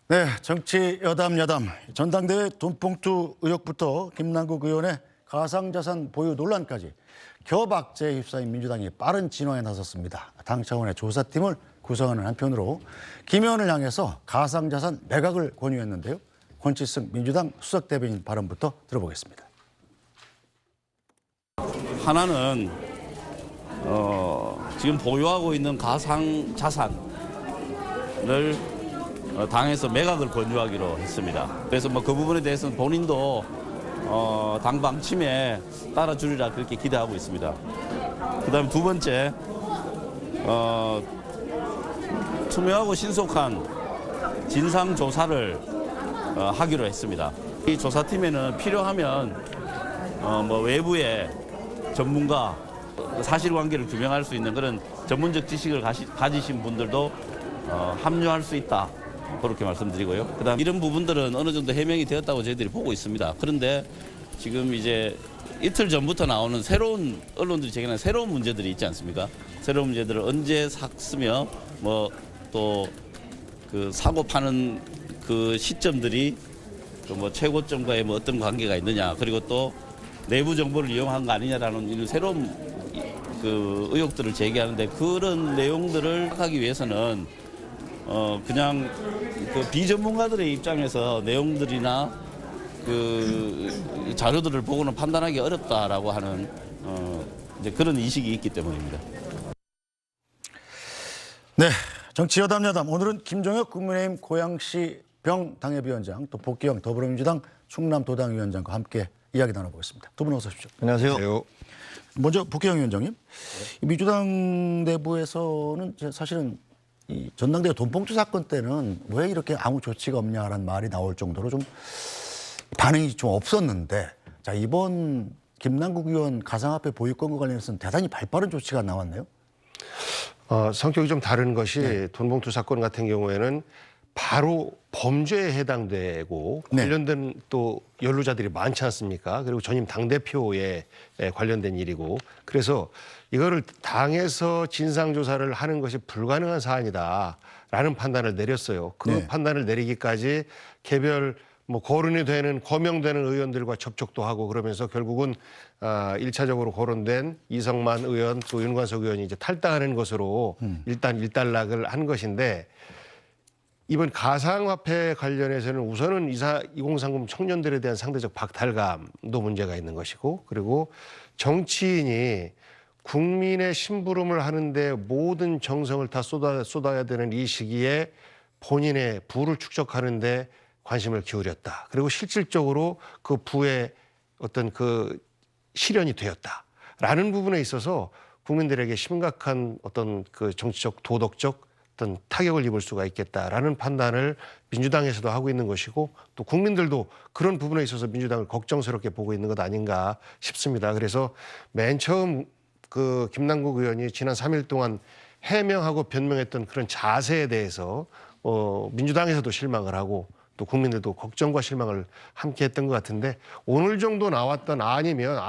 네, 정치 여담 전당대회 돈봉투 의혹부터 김남국 의원의 가상자산 보유 논란까지 겨박제에 휩싸인 민주당이 빠른 진화에 나섰습니다. 당 차원의 조사팀을 구성하는 한편으로 김 의원을 향해서 가상자산 매각을 권유했는데요. 권치승 민주당 수석대변인 발언부터 들어보겠습니다. 하나는 지금 보유하고 있는 가상자산을 당에서 매각을 권유하기로 했습니다. 그래서 그 부분에 대해서는 본인도 당 방침에 따라주리라 그렇게 기대하고 있습니다. 그다음에 두 번째, 투명하고 신속한 진상 조사를 하기로 했습니다. 이 조사팀에는 필요하면 외부의 전문가, 사실관계를 규명할 수 있는 그런 전문적 지식을 가지신 분들도 합류할 수 있다. 그렇게 말씀드리고요. 그다음 이런 부분들은 어느 정도 해명이 되었다고 저희들이 보고 있습니다. 그런데 지금 이제 이틀 전부터 나오는 새로운 언론들이 제기하는 새로운 문제들이 있지 않습니까? 새로운 문제들을 언제 샀으며 또 그 사고 파는 그 시점들이 최고점과의 어떤 관계가 있느냐, 그리고 또 내부 정보를 이용한 거 아니냐라는 이런 새로운 그 의혹들을 제기하는데, 그런 내용들을 하기 위해서는 그냥 그 비전문가들의 입장에서 내용들이나 그 자료들을 보고는 판단하기 어렵다라고 하는 이제 그런 인식이 있기 때문입니다. 네, 정치 여담 오늘은 김종혁 국민의힘 고양시 병 당협위원장, 또 복귀형 더불어민주당 충남도당위원장과 함께 이야기 나눠보겠습니다. 두 분 어서 오십시오. 안녕하세요. 먼저 복귀형 위원장님, 민주당 내부에서는 사실은 이 전당대회 돈봉투 사건 때는 왜 이렇게 아무 조치가 없냐라는 말이 나올 정도로 좀 반응이 좀 없었는데, 자, 이번 김남국 의원 가상화폐 보유권과 관련해서는 대단히 발빠른 조치가 나왔네요. 성격이 좀 다른 것이 돈봉투 사건 같은 경우에는 바로 범죄에 해당되고 관련된 또 연루자들이 많지 않습니까? 그리고 전임 당대표에 관련된 일이고, 그래서 이거를 당에서 진상조사를 하는 것이 불가능한 사안이다라는 판단을 내렸어요. 그 판단을 내리기까지 개별 거론이 되는, 거명되는 의원들과 접촉도 하고, 그러면서 결국은 1차적으로 거론된 이성만 의원, 또 윤관석 의원이 이제 탈당하는 것으로 일단 일단락을 한 것인데, 이번 가상화폐 관련해서는 우선은 2030 청년들에 대한 상대적 박탈감도 문제가 있는 것이고, 그리고 정치인이 국민의 심부름을 하는데 모든 정성을 다 쏟아야 되는 이 시기에 본인의 부를 축적하는데 관심을 기울였다. 그리고 실질적으로 그 부의 어떤 그 실현이 되었다라는 부분에 있어서 국민들에게 심각한 어떤 그 정치적, 도덕적 어떤 타격을 입을 수가 있겠다라는 판단을 민주당에서도 하고 있는 것이고, 또 국민들도 그런 부분에 있어서 민주당을 걱정스럽게 보고 있는 것 아닌가 싶습니다. 그래서 맨 처음 그 김남국 의원이 지난 3일 동안 해명하고 변명했던 그런 자세에 대해서 민주당에서도 실망을 하고, 또 국민들도 걱정과 실망을 함께 했던 것 같은데, 오늘 정도 나왔던 아니면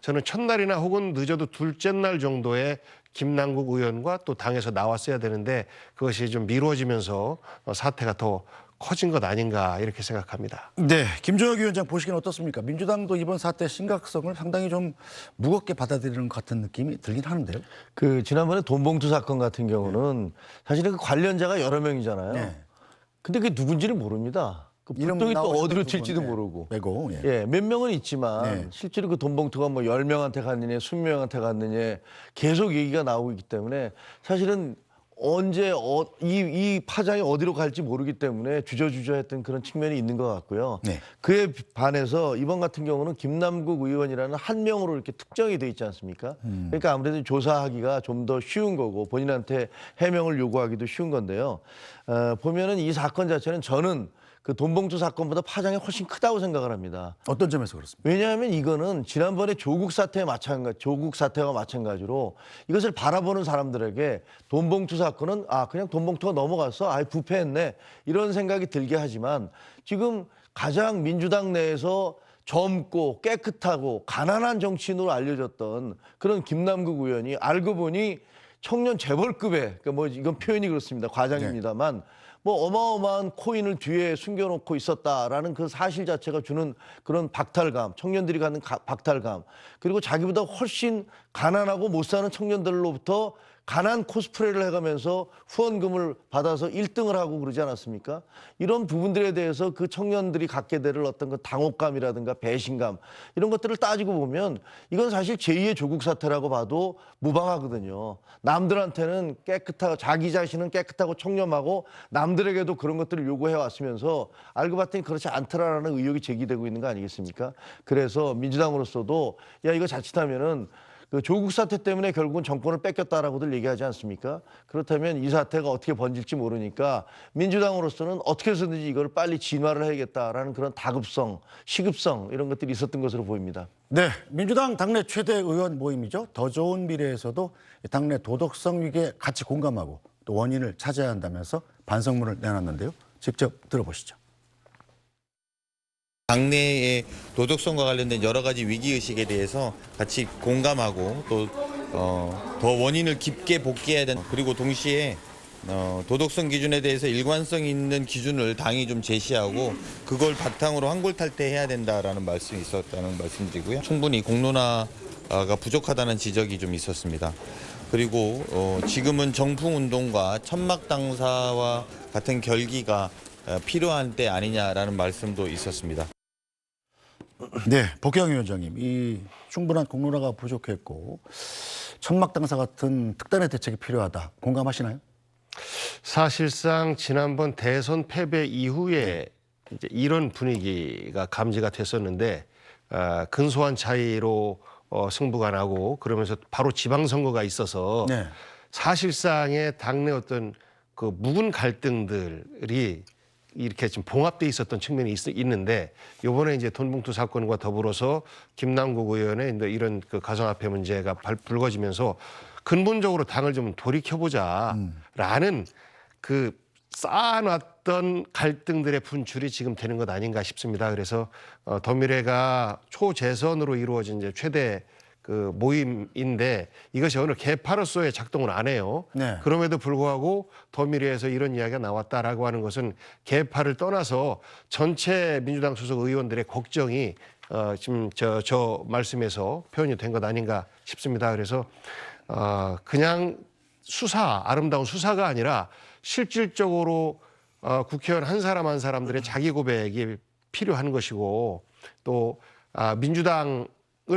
저는 첫날이나 혹은 늦어도 둘째 날 정도에 김남국 의원과 또 당에서 나왔어야 되는데, 그것이 좀 미뤄지면서 사태가 더 커진 것 아닌가 이렇게 생각합니다. 네, 김종혁 위원장 보시기는 어떻습니까? 민주당도 이번 사태의 심각성을 상당히 좀 무겁게 받아들이는 것 같은 느낌이 들긴 하는데요. 그 지난번에 돈봉투 사건 같은 경우는 사실은 그 관련자가 여러 명이잖아요. 네. 근데 그게 누군지를 모릅니다. 그 불똥이 또 어디로 튈지도 모르고. 빼고. 몇 명은 있지만 실제로 그 돈봉투가 10명한테 갔느냐, 20명한테 갔느냐 계속 얘기가 나오고 있기 때문에 사실은 언제 이 파장이 어디로 갈지 모르기 때문에 주저주저했던 그런 측면이 있는 것 같고요. 그에 반해서 이번 같은 경우는 김남국 의원이라는 한 명으로 이렇게 특정이 돼 있지 않습니까? 그러니까 아무래도 조사하기가 좀 더 쉬운 거고, 본인한테 해명을 요구하기도 쉬운 건데요. 보면은 이 사건 자체는 저는 그 돈봉투 사건보다 파장이 훨씬 크다고 생각을 합니다. 어떤 점에서 그렇습니까? 왜냐하면 이거는 지난번에 조국 사태와 마찬가지로 이것을 바라보는 사람들에게 돈봉투 사건은 그냥 돈봉투가 넘어가서 부패했네 이런 생각이 들게 하지만, 지금 가장 민주당 내에서 젊고 깨끗하고 가난한 정치인으로 알려졌던 그런 김남국 의원이 알고 보니 청년 재벌급의, 그러니까 이건 표현이 그렇습니다. 과장입니다만 뭐 어마어마한 코인을 뒤에 숨겨놓고 있었다라는 그 사실 자체가 주는 그런 박탈감, 청년들이 갖는 박탈감, 그리고 자기보다 훨씬 가난하고 못 사는 청년들로부터 가난 코스프레를 해가면서 후원금을 받아서 1등을 하고 그러지 않았습니까? 이런 부분들에 대해서 그 청년들이 갖게 될 어떤 그 당혹감이라든가 배신감 이런 것들을 따지고 보면 이건 사실 제2의 조국 사태라고 봐도 무방하거든요. 남들한테는 깨끗하고 자기 자신은 깨끗하고 청렴하고 남들에게도 그런 것들을 요구해 왔으면서 알고 봤더니 그렇지 않더라라는 의혹이 제기되고 있는 거 아니겠습니까? 그래서 민주당으로서도 야 이거 자칫하면은 그 조국 사태 때문에 결국은 정권을 뺏겼다라고들 얘기하지 않습니까? 그렇다면 이 사태가 어떻게 번질지 모르니까 민주당으로서는 어떻게 해서든지 이걸 빨리 진화를 해야겠다라는 그런 다급성, 시급성 이런 것들이 있었던 것으로 보입니다. 네, 민주당 당내 최대 의원 모임이죠. 더 좋은 미래에서도 당내 도덕성 위기에 같이 공감하고 또 원인을 찾아야 한다면서 반성문을 내놨는데요. 직접 들어보시죠. 당내의 도덕성과 관련된 여러 가지 위기의식에 대해서 같이 공감하고 또 더 원인을 깊게 복귀해야 된다. 그리고 동시에 도덕성 기준에 대해서 일관성 있는 기준을 당이 좀 제시하고 그걸 바탕으로 환골탈태해야 된다라는 말씀이 있었다는 말씀드리고요. 충분히 공론화가 부족하다는 지적이 좀 있었습니다. 그리고 지금은 정풍운동과 천막당사와 같은 결기가 필요한 때 아니냐라는 말씀도 있었습니다. 네, 복경 위원장님, 이 충분한 공론화가 부족했고 천막당사 같은 특단의 대책이 필요하다. 공감하시나요? 사실상 지난번 대선 패배 이후에 이제 이런 분위기가 감지가 됐었는데 근소한 차이로 승부가 나고 그러면서 바로 지방선거가 있어서 네. 사실상의 당내 어떤 그 묵은 갈등들이 이렇게 지금 봉합돼 있었던 측면이 있는데 이번에 이제 돈봉투 사건과 더불어서 김남국 의원의 이런 그 가상화폐 문제가 불거지면서 근본적으로 당을 좀 돌이켜보자라는 그 쌓아놨던 갈등들의 분출이 지금 되는 것 아닌가 싶습니다. 그래서 더미래가 초재선으로 이루어진 이제 최대 그 모임인데 이것이 어느 개파로서의 작동을 안 해요. 네. 그럼에도 불구하고 더미래에서 이런 이야기가 나왔다라고 하는 것은 개파를 떠나서 전체 민주당 소속 의원들의 걱정이 지금 저 말씀에서 표현이 된 것 아닌가 싶습니다. 그래서 그냥 아름다운 수사가 아니라 실질적으로 국회의원 한 사람 한 사람들의 자기 고백이 필요한 것이고 또 민주당을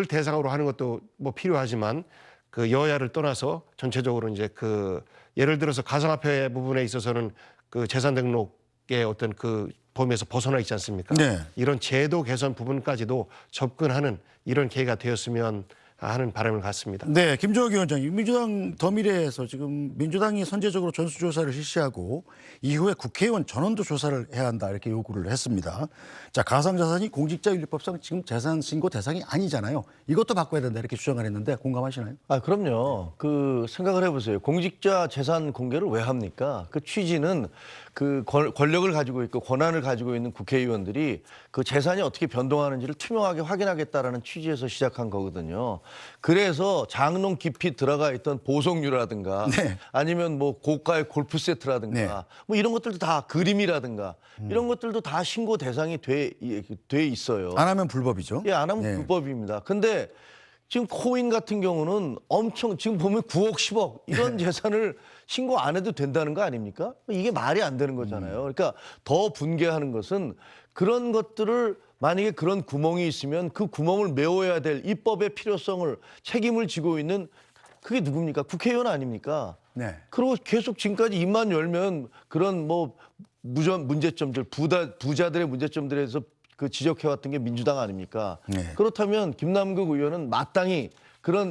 대상으로 하는 것도 뭐 필요하지만 그 여야를 떠나서 전체적으로 이제 그 예를 들어서 가상화폐 부분에 있어서는 그 재산 등록의 어떤 그 범위에서 벗어나 있지 않습니까? 네. 이런 제도 개선 부분까지도 접근하는 이런 계기가 되었으면 하는 바람을 갖습니다. 네, 김종혁 위원장님, 민주당 더미래에서 지금 민주당이 선제적으로 전수조사를 실시하고 이후에 국회의원 전원도 조사를 해야 한다 이렇게 요구를 했습니다. 자, 가상자산이 공직자윤리법상 지금 재산 신고 대상이 아니잖아요. 이것도 바꿔야 된다 이렇게 주장을 했는데 공감하시나요? 그럼요. 그 생각을 해보세요. 공직자 재산 공개를 왜 합니까? 그 취지는 그 권력을 가지고 있고 권한을 가지고 있는 국회의원들이 그 재산이 어떻게 변동하는지를 투명하게 확인하겠다라는 취지에서 시작한 거거든요. 그래서 장롱 깊이 들어가 있던 보석류라든가 네. 아니면 뭐 고가의 골프 세트라든가 네. 뭐 이런 것들도 다 그림이라든가 이런 것들도 다 신고 대상이 돼 있어요. 안 하면 불법이죠. 예, 안 하면 네. 불법입니다. 근데 지금 코인 같은 경우는 엄청 지금 보면 9억, 10억 이런 재산을 신고 안 해도 된다는 거 아닙니까? 이게 말이 안 되는 거잖아요. 그러니까 더 분개하는 것은 그런 것들을 만약에 그런 구멍이 있으면 그 구멍을 메워야 될 입법의 필요성을 책임을 지고 있는 그게 누굽니까? 국회의원 아닙니까? 네. 그리고 계속 지금까지 입만 열면 그런 뭐 문제점들 부자들의 문제점들에 대해서 그 지적해왔던 게 민주당 아닙니까? 네. 그렇다면 김남국 의원은 마땅히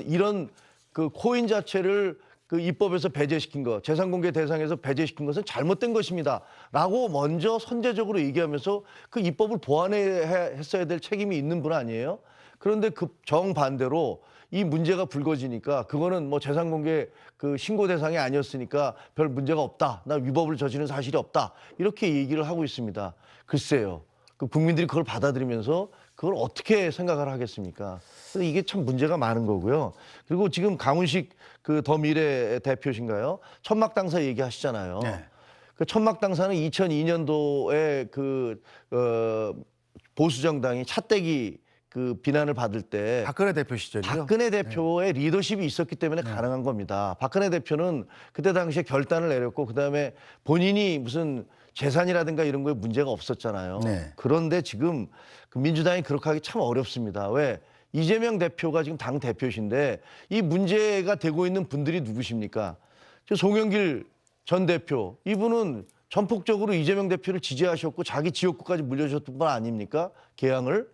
이런 그 코인 자체를 그 입법에서 배제시킨 것, 재산공개 대상에서 배제시킨 것은 잘못된 것입니다.라고 먼저 선제적으로 얘기하면서 그 입법을 보완했어야 될 책임이 있는 분 아니에요? 그런데 그 정반대로 이 문제가 불거지니까 그거는 뭐 재산공개 그 신고 대상이 아니었으니까 별 문제가 없다. 나 위법을 저지른 사실이 없다. 이렇게 얘기를 하고 있습니다. 글쎄요. 그 국민들이 그걸 받아들이면서 그걸 어떻게 생각을 하겠습니까? 그래서 이게 참 문제가 많은 거고요. 그리고 지금 강훈식 그 더미래 대표신가요? 천막당사 얘기하시잖아요. 네. 그 천막 당사는 2002년도에 보수 정당이 차떼기 그 비난을 받을 때 박근혜 대표 시절이죠. 박근혜 대표의 리더십이 있었기 때문에 가능한 겁니다. 박근혜 대표는 그때 당시에 결단을 내렸고 그다음에 본인이 무슨 재산이라든가 이런 거에 문제가 없었잖아요. 네. 그런데 지금 그 민주당이 그렇게 하기 참 어렵습니다. 왜? 이재명 대표가 지금 당 대표신데 이 문제가 되고 있는 분들이 누구십니까? 저 송영길 전 대표, 이분은 전폭적으로 이재명 대표를 지지하셨고 자기 지역구까지 물려주셨던 분 아닙니까? 개항을.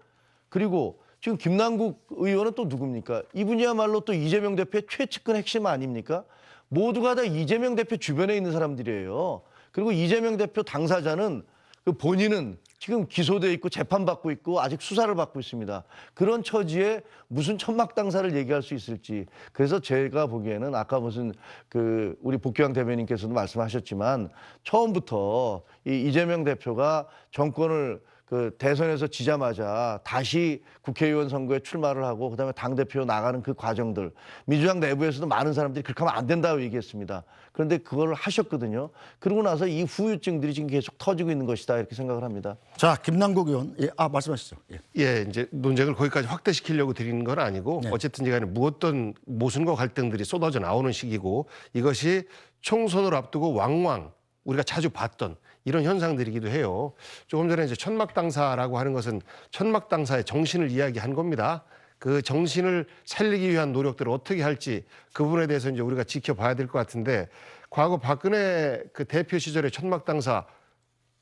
그리고 지금 김남국 의원은 또 누굽니까? 이분이야말로 또 이재명 대표의 최측근 핵심 아닙니까? 모두가 다 이재명 대표 주변에 있는 사람들이에요. 그리고 이재명 대표 당사자는 그 본인은 지금 기소돼 있고 재판받고 있고 아직 수사를 받고 있습니다. 그런 처지에 무슨 천막 당사를 얘기할 수 있을지. 그래서 제가 보기에는 아까 무슨 그 우리 복귀왕 대변인께서도 말씀하셨지만 처음부터 이 이재명 대표가 정권을 그 대선에서 지자마자 다시 국회의원 선거에 출마를 하고 그다음에 당대표 나가는 그 과정들 민주당 내부에서도 많은 사람들이 그렇게 하면 안 된다고 얘기했습니다. 그런데 그걸 하셨거든요. 그러고 나서 이 후유증들이 지금 계속 터지고 있는 것이다 이렇게 생각을 합니다. 자, 김남국 의원, 말씀하시죠. 예. 예, 이제 논쟁을 거기까지 확대시키려고 드리는 건 아니고 네. 어쨌든 간에 무엇든 모순과 갈등들이 쏟아져 나오는 시기고 이것이 총선을 앞두고 왕왕 우리가 자주 봤던 이런 현상들이기도 해요. 조금 전에 이제 천막당사라고 하는 것은 천막당사의 정신을 이야기한 겁니다. 그 정신을 살리기 위한 노력들을 어떻게 할지 그 부분에 대해서 이제 우리가 지켜봐야 될 것 같은데 과거 박근혜 그 대표 시절의 천막당사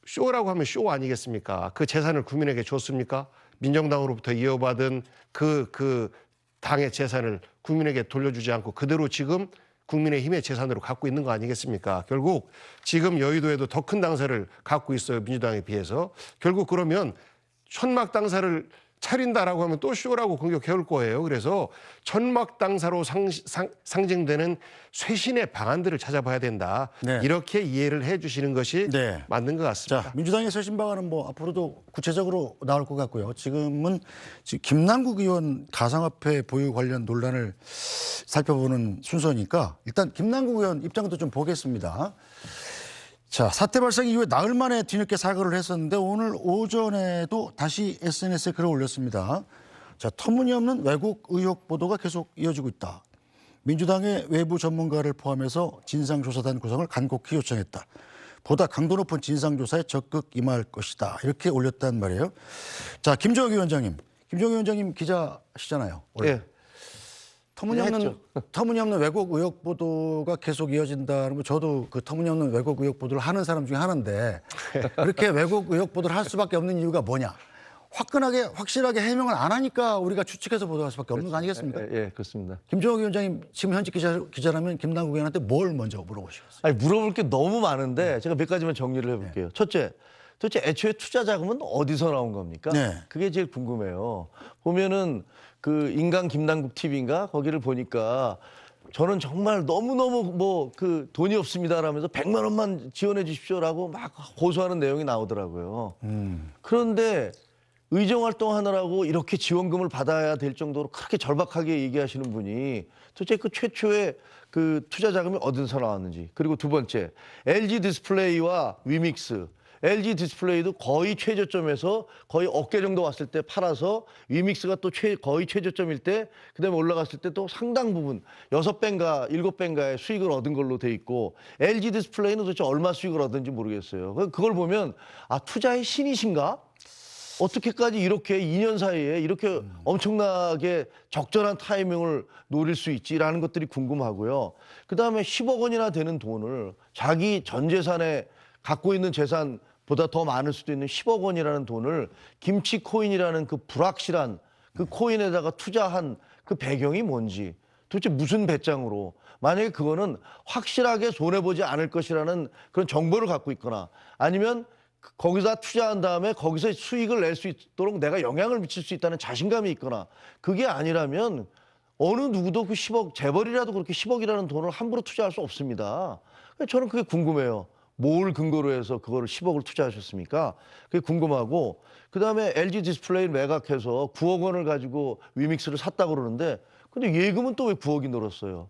쇼라고 하면 쇼 아니겠습니까? 그 재산을 국민에게 줬습니까? 민정당으로부터 이어받은 그 당의 재산을 국민에게 돌려주지 않고 그대로 지금 국민의힘의 재산으로 갖고 있는 거 아니겠습니까? 결국 지금 여의도에도 더 큰 당사를 갖고 있어요. 민주당에 비해서. 결국 그러면 천막 당사를 차린다라고 하면 또 쇼라고 공격해올 거예요. 그래서 천막 당사로 상징되는 쇄신의 방안들을 찾아봐야 된다. 네. 이렇게 이해를 해 주시는 것이 네. 맞는 것 같습니다. 자, 민주당의 쇄신 방안은 뭐 앞으로도 구체적으로 나올 것 같고요. 지금 김남국 의원 가상화폐 보유 관련 논란을 살펴보는 순서니까 일단 김남국 의원 입장도 좀 보겠습니다. 자, 사태 발생 이후에 나흘 만에 뒤늦게 사과를 했었는데 오늘 오전에도 다시 SNS에 글을 올렸습니다. 자, 터무니없는 왜곡 의혹 보도가 계속 이어지고 있다. 민주당의 외부 전문가를 포함해서 진상조사단 구성을 간곡히 요청했다. 보다 강도 높은 진상조사에 적극 임할 것이다. 이렇게 올렸단 말이에요. 자, 김종혁 위원장님 기자시잖아요. 원래. 예. 터무니없는 왜곡 의혹 보도가 계속 이어진다는 거 저도 그 터무니없는 왜곡 의혹 보도를 하는 사람 중에 하나인데 그렇게 왜곡 의혹 보도를 할 수밖에 없는 이유가 뭐냐? 화끈하게 확실하게 해명을 안 하니까 우리가 추측해서 보도할 수밖에 없는 거 아니겠습니까? 예, 그렇습니다. 김종혁 위원장님 지금 현직 기자라면 김남국 의원한테 뭘 먼저 물어보시겠어요? 아니 물어볼 게 너무 많은데 제가 몇 가지만 정리를 해볼게요. 첫째, 도대체 애초에 투자 자금은 어디서 나온 겁니까? 네. 그게 제일 궁금해요. 보면은 그 인간 김남국 TV인가 거기를 보니까 저는 정말 너무너무 뭐 그 돈이 없습니다라면서 100만 원만 지원해 주십시오라고 막 호소하는 내용이 나오더라고요. 그런데 의정 활동하느라고 이렇게 지원금을 받아야 될 정도로 그렇게 절박하게 얘기하시는 분이 도대체 그 최초의 그 투자 자금이 어디서 나왔는지. 그리고 두 번째, LG 디스플레이와 위믹스. LG 디스플레이도 거의 최저점에서 거의 어깨 정도 왔을 때 팔아서 위믹스가 또 거의 최저점일 때 그다음에 올라갔을 때 또 상당 부분 6배인가 7배인가의 수익을 얻은 걸로 돼 있고 LG 디스플레이는 도대체 얼마 수익을 얻은지 모르겠어요. 그걸 보면 아 투자의 신이신가? 어떻게까지 이렇게 2년 사이에 이렇게 엄청나게 적절한 타이밍을 노릴 수 있지라는 것들이 궁금하고요. 그다음에 10억 원이나 되는 돈을 자기 전 재산에 갖고 있는 재산보다 더 많을 수도 있는 10억 원이라는 돈을 김치 코인이라는 그 불확실한 그 코인에다가 투자한 그 배경이 뭔지 도대체 무슨 배짱으로 만약에 그거는 확실하게 손해보지 않을 것이라는 그런 정보를 갖고 있거나 아니면 거기다 투자한 다음에 거기서 수익을 낼 수 있도록 내가 영향을 미칠 수 있다는 자신감이 있거나 그게 아니라면 어느 누구도 그 10억 재벌이라도 그렇게 10억이라는 돈을 함부로 투자할 수 없습니다. 저는 그게 궁금해요. 뭘 근거로 해서 그거를 10억을 투자하셨습니까? 그게 궁금하고 그다음에 LG 디스플레이를 매각해서 9억 원을 가지고 위믹스를 샀다고 그러는데 근데 예금은 또 왜 9억이 늘었어요?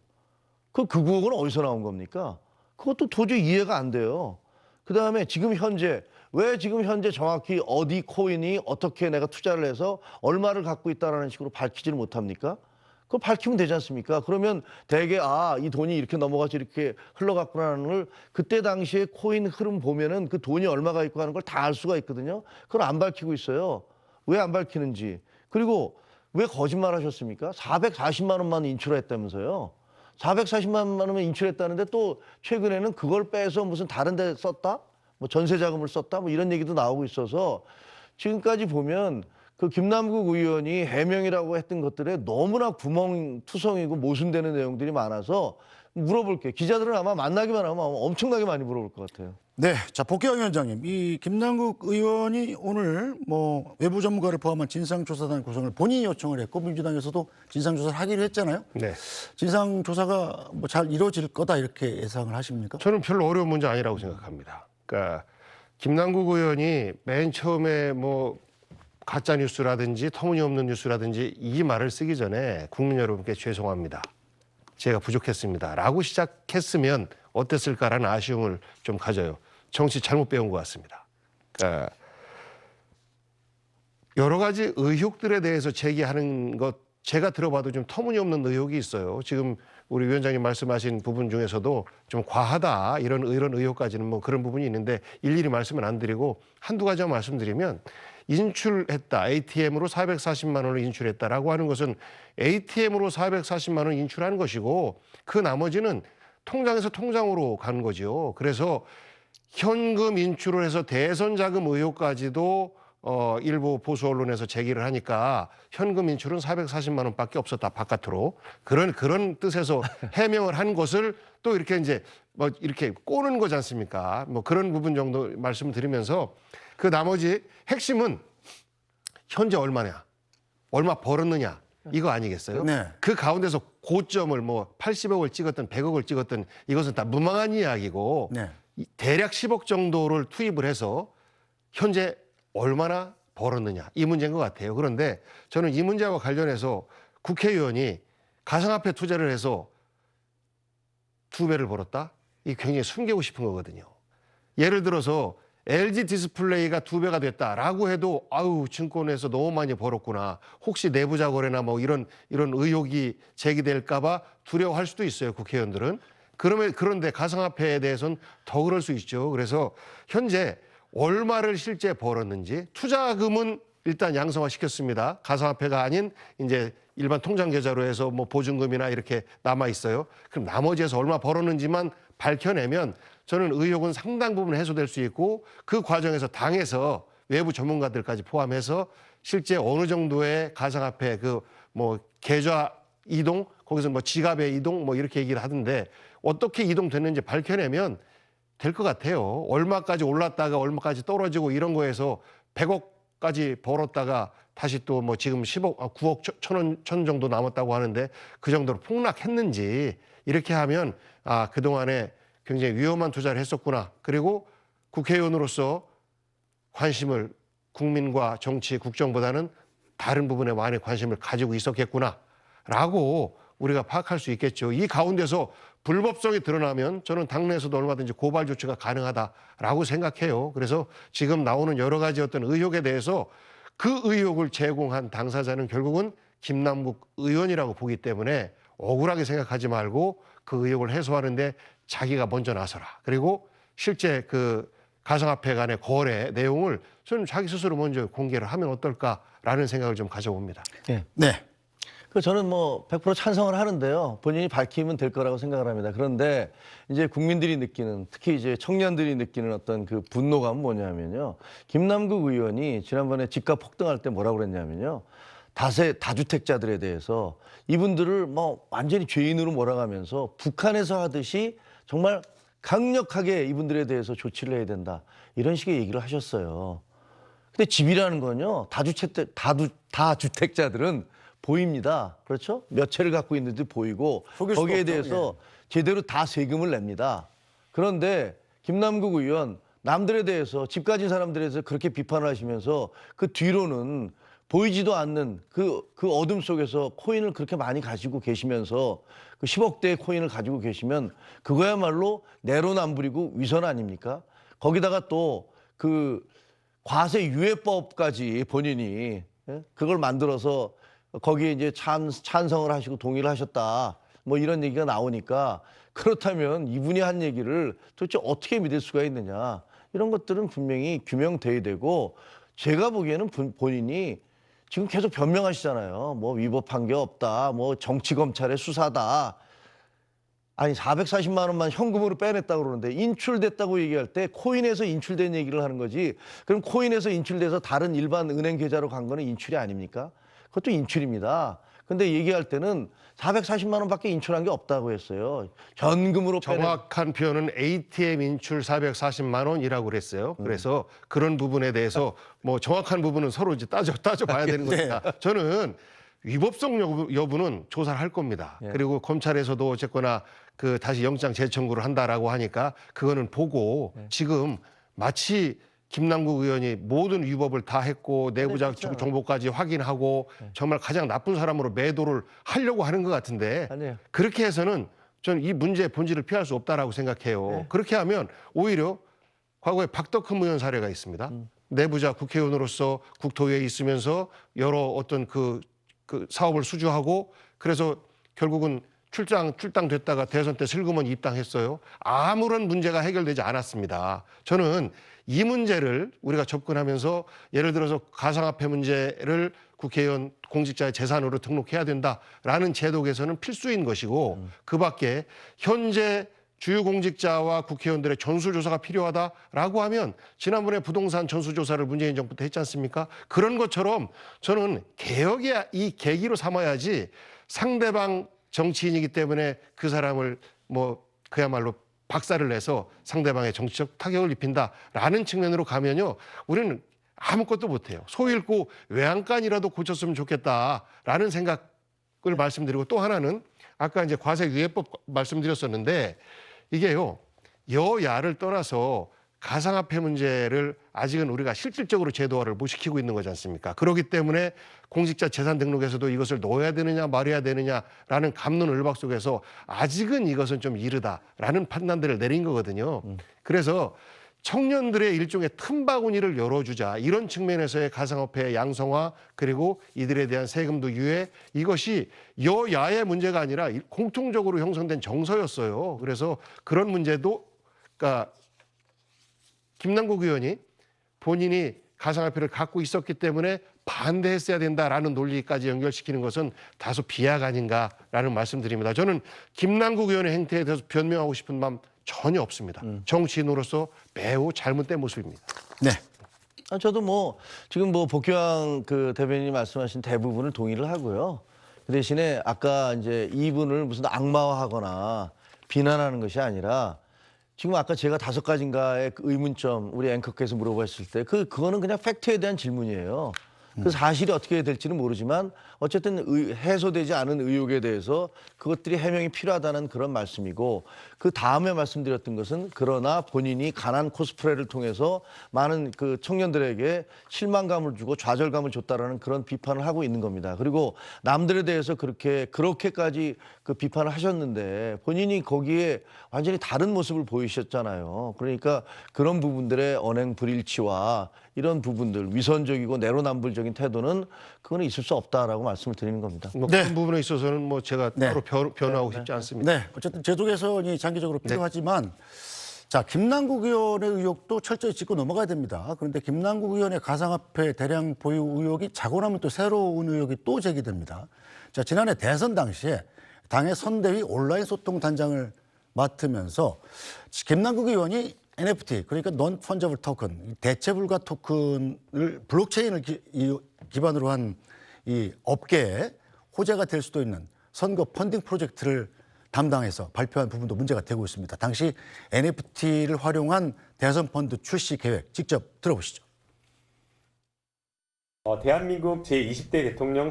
그 9억은 어디서 나온 겁니까? 그것도 도저히 이해가 안 돼요. 그다음에 지금 현재 왜 지금 현재 정확히 어디 코인이 어떻게 내가 투자를 해서 얼마를 갖고 있다라는 식으로 밝히지를 못합니까? 그걸 밝히면 되지 않습니까? 그러면 대개 이 돈이 이렇게 넘어가서 이렇게 흘러갔구나라는 걸 그때 당시에 코인 흐름 보면은 그 돈이 얼마가 있고 하는 걸 다 알 수가 있거든요. 그걸 안 밝히고 있어요. 왜 안 밝히는지. 그리고 왜 거짓말 하셨습니까? 440만 원만 인출했다면서요. 440만 원만 인출했다는데 또 최근에는 그걸 빼서 무슨 다른 데 썼다? 뭐 전세 자금을 썼다? 뭐 이런 얘기도 나오고 있어서 지금까지 보면 그 김남국 의원이 해명이라고 했던 것들에 너무나 구멍투성이고 모순되는 내용들이 많아서 물어볼게요. 기자들은 아마 만나기만 하면 엄청나게 많이 물어볼 것 같아요. 네, 자 복귀영 위원장님, 이 김남국 의원이 오늘 뭐 외부 전문가를 포함한 진상조사단 구성을 본인이 요청을 했고 민주당에서도 진상조사를 하기로 했잖아요. 네. 진상조사가 뭐 잘 이루어질 거다 이렇게 예상을 하십니까? 저는 별로 어려운 문제 아니라고 생각합니다. 그러니까 김남국 의원이 맨 처음에 뭐 가짜 뉴스라든지 터무니없는 뉴스라든지 이 말을 쓰기 전에 국민 여러분께 죄송합니다. 제가 부족했습니다. 라고 시작했으면 어땠을까라는 아쉬움을 좀 가져요. 정치 잘못 배운 것 같습니다. 그러니까 여러 가지 의혹들에 대해서 제기하는 것 제가 들어봐도 좀 터무니없는 의혹이 있어요. 지금 우리 위원장님 말씀하신 부분 중에서도 좀 과하다 이런 의혹까지는 뭐 그런 부분이 있는데 일일이 말씀은 안 드리고 한두 가지만 말씀드리면 인출했다. ATM으로 440만 원을 인출했다라고 하는 것은 ATM으로 440만 원 인출한 것이고 그 나머지는 통장에서 통장으로 간 거죠. 그래서 현금 인출을 해서 대선 자금 의혹까지도 일부 보수 언론에서 제기를 하니까 현금 인출은 440만 원밖에 없었다 바깥으로 그런 뜻에서 해명을 한 것을 또 이렇게 이제 뭐 이렇게 꼬는 거지 않습니까? 뭐 그런 부분 정도 말씀을 드리면서 그 나머지 핵심은 현재 얼마냐, 얼마 벌었느냐 이거 아니겠어요? 네. 그 가운데서 고점을 뭐 80억을 찍었든 100억을 찍었든 이것은 다 무망한 이야기고 네. 대략 10억 정도를 투입을 해서 현재 얼마나 벌었느냐 이 문제인 것 같아요. 그런데 저는 이 문제와 관련해서 국회의원이 가상화폐 투자를 해서 2배를 벌었다? 이 굉장히 숨기고 싶은 거거든요. 예를 들어서 LG 디스플레이가 2배가 됐다라고 해도 아유 증권에서 너무 많이 벌었구나. 혹시 내부자 거래나 뭐 이런 의혹이 제기될까 봐 두려워할 수도 있어요. 국회의원들은. 그런데 가상화폐에 대해서는 더 그럴 수 있죠. 그래서 현재 얼마를 실제 벌었는지 투자금은 일단 양성화 시켰습니다. 가상화폐가 아닌 이제 일반 통장 계좌로 해서 뭐 보증금이나 이렇게 남아 있어요. 그럼 나머지에서 얼마 벌었는지만 밝혀내면 저는 의혹은 상당 부분 해소될 수 있고 그 과정에서 당에서 외부 전문가들까지 포함해서 실제 어느 정도의 가상화폐 그 뭐 계좌 이동 거기서 뭐 지갑의 이동 뭐 이렇게 얘기를 하던데 어떻게 이동됐는지 밝혀내면 될 것 같아요. 얼마까지 올랐다가 얼마까지 떨어지고 이런 거에서 100억까지 벌었다가 다시 또 뭐 지금 9억 천 정도 남았다고 하는데 그 정도로 폭락했는지 이렇게 하면 그동안에 굉장히 위험한 투자를 했었구나. 그리고 국회의원으로서 관심을 국민과 정치, 국정보다는 다른 부분에 많이 관심을 가지고 있었겠구나라고 우리가 파악할 수 있겠죠. 이 가운데서 불법성이 드러나면 저는 당내에서도 얼마든지 고발 조치가 가능하다라고 생각해요. 그래서 지금 나오는 여러 가지 어떤 의혹에 대해서 그 의혹을 제공한 당사자는 결국은 김남국 의원이라고 보기 때문에 억울하게 생각하지 말고 그 의혹을 해소하는데 자기가 먼저 나서라. 그리고 실제 그 가상화폐 간의 거래 내용을 저는 자기 스스로 먼저 공개를 하면 어떨까라는 생각을 좀 가져봅니다. 네. 네. 저는 뭐 100% 찬성을 하는데요. 본인이 밝히면 될 거라고 생각을 합니다. 그런데 이제 국민들이 느끼는 특히 이제 청년들이 느끼는 어떤 그 분노감은 뭐냐면요. 김남국 의원이 지난번에 집값 폭등할 때 뭐라고 그랬냐면요. 다주택자들에 대해서 이분들을 뭐 완전히 죄인으로 몰아가면서 북한에서 하듯이 정말 강력하게 이분들에 대해서 조치를 해야 된다. 이런 식의 얘기를 하셨어요. 근데 집이라는 건요. 다주택자들은 보입니다. 그렇죠? 몇 채를 갖고 있는지 보이고 거기에 대해서 제대로 다 세금을 냅니다. 그런데 김남국 의원 남들에 대해서 집 가진 사람들에 대해서 그렇게 비판을 하시면서 그 뒤로는 보이지도 않는 그 어둠 속에서 코인을 그렇게 많이 가지고 계시면서 그 10억대의 코인을 가지고 계시면 그거야말로 내로남불이고 위선 아닙니까? 거기다가 또 그 과세 유예법까지 본인이 그걸 만들어서 거기에 이제 찬성을 하시고 동의를 하셨다. 뭐 이런 얘기가 나오니까 그렇다면 이분이 한 얘기를 도대체 어떻게 믿을 수가 있느냐. 이런 것들은 분명히 규명돼야 되고 제가 보기에는 본인이 지금 계속 변명하시잖아요. 뭐 위법한 게 없다. 뭐 정치검찰의 수사다. 아니 440만 원만 현금으로 빼냈다고 그러는데 인출됐다고 얘기할 때 코인에서 인출된 얘기를 하는 거지. 그럼 코인에서 인출돼서 다른 일반 은행 계좌로 간 거는 인출이 아닙니까? 그것도 인출입니다. 근데 얘기할 때는 440만 원밖에 인출한 게 없다고 했어요. 현금으로 정확한 표현은 ATM 인출 440만 원이라고 그랬어요. 그래서 그런 부분에 대해서 뭐 정확한 부분은 서로 이제 따져봐야 되는 거니까 저는 위법성 여부는 조사를 할 겁니다. 그리고 검찰에서도 어쨌거나 그 다시 영장 재청구를 한다라고 하니까 그거는 보고 지금 마치 김남국 의원이 모든 위법을 다 했고 내부자 정보까지 확인하고 정말 가장 나쁜 사람으로 매도를 하려고 하는 것 같은데 아니에요. 그렇게 해서는 저는 이 문제의 본질을 피할 수 없다라고 생각해요. 그렇게 하면 오히려 과거에 박덕흠 의원 사례가 있습니다. 내부자 국회의원으로서 국토위에 있으면서 여러 어떤 그 사업을 수주하고 그래서 결국은 출당됐다가 대선 때 슬그머니 입당했어요. 아무런 문제가 해결되지 않았습니다. 저는 이 문제를 우리가 접근하면서 예를 들어서 가상화폐 문제를 국회의원 공직자의 재산으로 등록해야 된다라는 제도 개선은 필수인 것이고 그 밖에 현재 주요 공직자와 국회의원들의 전수조사가 필요하다라고 하면 지난번에 부동산 전수조사를 문재인 정부 때 했지 않습니까? 그런 것처럼 저는 개혁의 이 계기로 삼아야지 상대방 정치인이기 때문에 그 사람을 뭐 그야말로 박살을 내서 상대방의 정치적 타격을 입힌다라는 측면으로 가면요. 우리는 아무것도 못해요. 소 잃고 외양간이라도 고쳤으면 좋겠다라는 생각을 말씀드리고 또 하나는 아까 이제 과세 유예법 말씀드렸었는데 이게요. 여야를 떠나서 가상화폐 문제를 아직은 우리가 실질적으로 제도화를 못 시키고 있는 거지 않습니까? 그렇기 때문에 공직자 재산 등록에서도 이것을 넣어야 되느냐 말아야 되느냐라는 갑론을박 속에서 아직은 이것은 좀 이르다라는 판단들을 내린 거거든요. 그래서 청년들의 일종의 틈바구니를 열어주자 이런 측면에서의 가상화폐의 양성화 그리고 이들에 대한 세금도 유예 이것이 여야의 문제가 아니라 공통적으로 형성된 정서였어요. 그래서 그런 문제도 그러니까 김남국 의원이 본인이 가상화폐를 갖고 있었기 때문에 반대했어야 된다라는 논리까지 연결시키는 것은 다소 비약 아닌가라는 말씀드립니다. 저는 김남국 의원의 행태에 대해서 변명하고 싶은 마음 전혀 없습니다. 정치인으로서 매우 잘못된 모습입니다. 네. 저도 뭐 지금 뭐 복귀왕 그 대변인이 말씀하신 대부분을 동의를 하고요. 그 대신에 아까 이제 이분을 무슨 악마화하거나 비난하는 것이 아니라 지금 아까 제가 5가지인가의 그 의문점 우리 앵커께서 물어봤을 때 그거는 그냥 팩트에 대한 질문이에요. 그 사실이 어떻게 될지는 모르지만 어쨌든 해소되지 않은 의혹에 대해서 그것들이 해명이 필요하다는 그런 말씀이고 그 다음에 말씀드렸던 것은 그러나 본인이 가난 코스프레를 통해서 많은 그 청년들에게 실망감을 주고 좌절감을 줬다라는 그런 비판을 하고 있는 겁니다. 그리고 남들에 대해서 그렇게까지 그 비판을 하셨는데 본인이 거기에 완전히 다른 모습을 보이셨잖아요. 그러니까 그런 부분들의 언행 불일치와 이런 부분들 위선적이고 내로남불적인 태도는 그거는 있을 수 없다라고 말씀을 드리는 겁니다. 뭐 그런 부분에 있어서는 뭐 제가 따로 변호하고 싶지 않습니다. 네, 어쨌든 제도 개선이 장기적으로 필요하지만 자 김남국 의원의 의혹도 철저히 짚고 넘어가야 됩니다. 그런데 김남국 의원의 가상화폐 대량 보유 의혹이 자고 나면 또 새로운 의혹이 또 제기됩니다. 자 지난해 대선 당시에 당의 선대위 온라인 소통 단장을 맡으면서 김남국 의원이 NFT 그러니까 non fungible token 대체 불가 토큰을 블록체인을 기반으로 한 이 업계에 호재가 될 수도 있는 선거 펀딩 프로젝트를 담당해서 발표한 부분도 문제가 되고 있습니다. 당시 NFT를 활용한 대선 펀드 출시 계획 직접 들어보시죠. 대한민국 제20대 대통령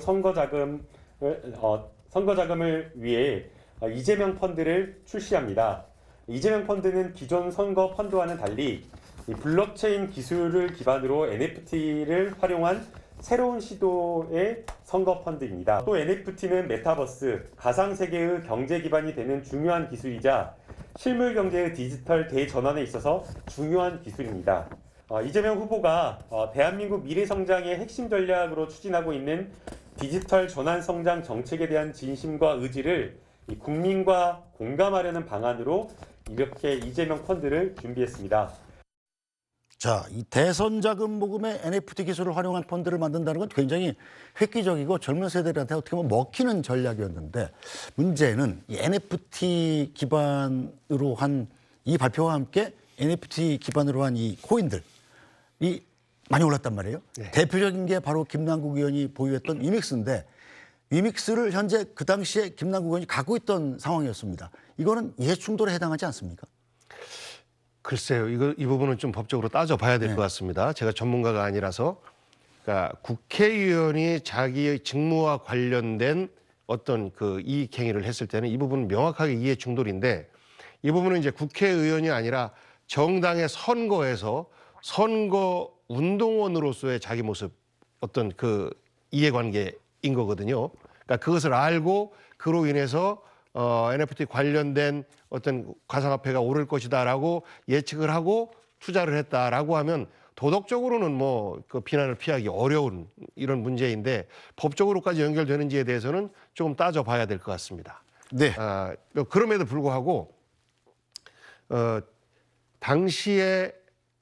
선거자금을 위해 이재명 펀드를 출시합니다. 이재명 펀드는 기존 선거 펀드와는 달리 이 블록체인 기술을 기반으로 NFT를 활용한 새로운 시도의 선거 펀드입니다. 또 NFT는 메타버스, 가상세계의 경제 기반이 되는 중요한 기술이자 실물 경제의 디지털 대전환에 있어서 중요한 기술입니다. 이재명 후보가 대한민국 미래 성장의 핵심 전략으로 추진하고 있는 디지털 전환 성장 정책에 대한 진심과 의지를 국민과 공감하려는 방안으로 이렇게 이재명 펀드를 준비했습니다. 자, 이 대선 자금 모금에 NFT 기술을 활용한 펀드를 만든다는 건 굉장히 획기적이고 젊은 세대들한테 어떻게 보면 먹히는 전략이었는데 문제는 이 NFT 기반으로 한 이 발표와 함께 NFT 기반으로 한 이 코인들이 많이 올랐단 말이에요. 네. 대표적인 게 바로 김남국 의원이 보유했던 위믹스인데 위믹스를 현재 그 당시에 김남국 의원이 갖고 있던 상황이었습니다. 이거는 이해충돌에 해당하지 않습니까? 글쎄요, 이 부분은 좀 법적으로 따져봐야 될 것 네. 같습니다. 제가 전문가가 아니라서, 그러니까 국회의원이 자기의 직무와 관련된 어떤 그 이익 행위를 했을 때는 이 부분은 명확하게 이해 충돌인데, 이 부분은 이제 국회의원이 아니라 정당의 선거에서 선거 운동원으로서의 자기 모습, 어떤 그 이해관계인 거거든요. 그러니까 그것을 알고 그로 인해서 NFT 관련된 어떤 가상화폐가 오를 것이다라고 예측을 하고 투자를 했다라고 하면 도덕적으로는 뭐 그 비난을 피하기 어려운 이런 문제인데 법적으로까지 연결되는지에 대해서는 조금 따져봐야 될 것 같습니다. 네. 그럼에도 불구하고 당시에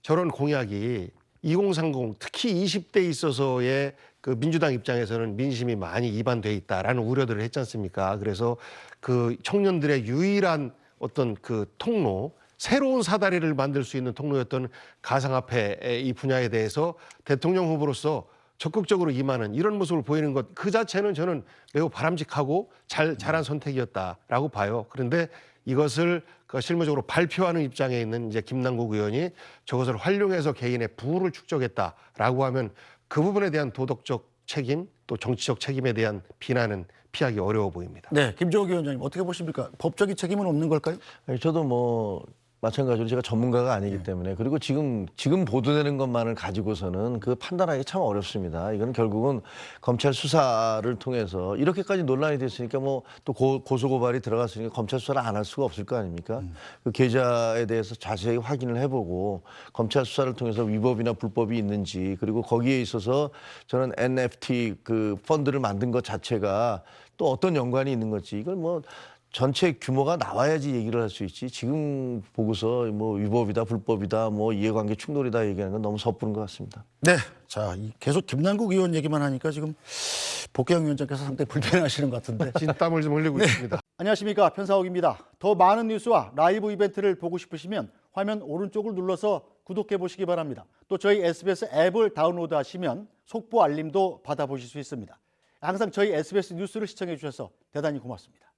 저런 공약이 2030 특히 20대에 있어서의 그 민주당 입장에서는 민심이 많이 이반돼 있다라는 우려들을 했지 않습니까? 그래서 그 청년들의 유일한 어떤 그 통로, 새로운 사다리를 만들 수 있는 통로였던 가상화폐 이 분야에 대해서 대통령 후보로서 적극적으로 임하는 이런 모습을 보이는 것 그 자체는 저는 매우 바람직하고 잘한 선택이었다라고 봐요. 그런데 이것을 실무적으로 발표하는 입장에 있는 이제 김남국 의원이 저것을 활용해서 개인의 부를 축적했다라고 하면 그 부분에 대한 도덕적 책임 또 정치적 책임에 대한 비난은 피하기 어려워 보입니다. 네, 김종욱 위원장님 어떻게 보십니까? 법적인 책임은 없는 걸까요? 저도 뭐 마찬가지로 제가 전문가가 아니기 때문에 그리고 지금 보도되는 것만을 가지고서는 그 판단하기 참 어렵습니다. 이건 결국은 검찰 수사를 통해서 이렇게까지 논란이 됐으니까 뭐 또 고소고발이 들어갔으니까 검찰 수사를 안 할 수가 없을 거 아닙니까? 그 계좌에 대해서 자세히 확인을 해보고 검찰 수사를 통해서 위법이나 불법이 있는지 그리고 거기에 있어서 저는 NFT 그 펀드를 만든 것 자체가 또 어떤 연관이 있는 건지 이걸 뭐 전체 규모가 나와야지 얘기를 할 수 있지. 지금 보고서 뭐 위법이다, 불법이다, 뭐 이해관계 충돌이다 얘기하는 건 너무 섣부른 것 같습니다. 네. 자, 계속 김남국 의원 얘기만 하니까 지금 복귀영 위원장께서 상당히 불편해하시는 것 같은데. 진땀을 좀 흘리고 있습니다. 안녕하십니까. 편사옥입니다. 더 많은 뉴스와 라이브 이벤트를 보고 싶으시면 화면 오른쪽을 눌러서 구독해 보시기 바랍니다. 또 저희 SBS 앱을 다운로드 하시면 속보 알림도 받아보실 수 있습니다. 항상 저희 SBS 뉴스를 시청해 주셔서 대단히 고맙습니다.